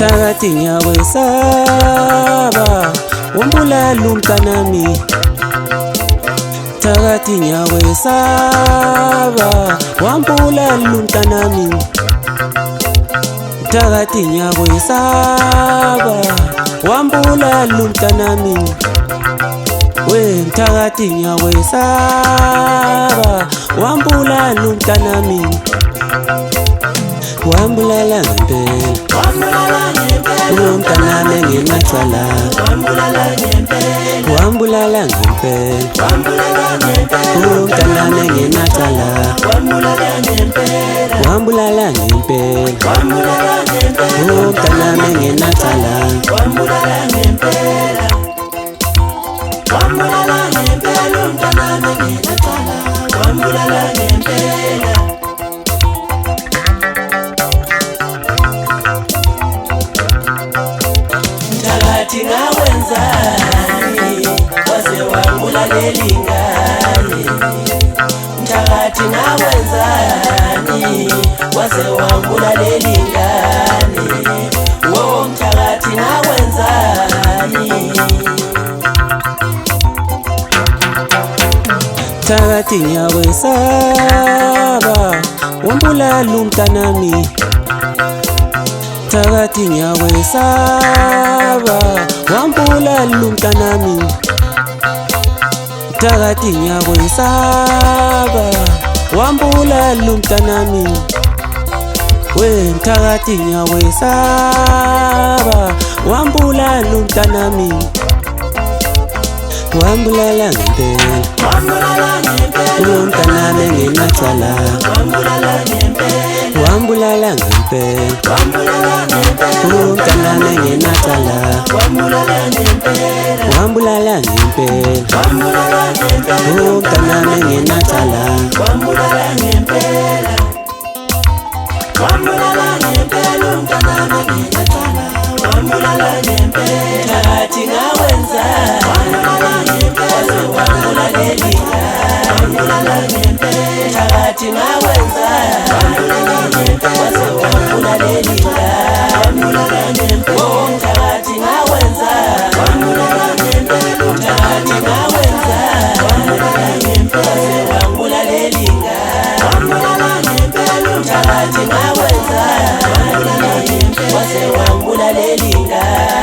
Thakathi ngiyakwesaba wambulala umntanami. Thakathi ngiyakwesaba wambulala umntanami. Thakathi ngiyakwesaba wambulala umntanami. We Thakathi ngiyakwesaba wambulala umntanami. Wambulala ngempela, umntanami enginacala. Wambulala ngempela, umntanami enginacala. Wambulala ngempela, umntanami enginacala. Thakathi ngawenzani waze wambulalela ingane. Thakathi ngawenzani waze wambulalela ingane. Wo Thakathi ngawenzani. Thakathi ngiyakwesaba wambulala umntanami. Thakathi ngiyakwesaba wambulala umntanami. Thakathi ngiyakwesaba wambulala umntanami. We Thakathi ngiyakwesaba wambulala umntanami. Wambulala ngempela, umntanami enginacala. Wambulala ngempela, umntanami enginacala. Wambulala ngempela, umntanami enginacala. Thakathi ngawenzani waze wambulalela ingane. Thakathi ngawenzani waze wambulalela ingane. Wo Thakathi ngawenzani. Thakathi ngawenzani waze wambulalela ingane. Thakathi ngawenzani waze wambulalela ingane.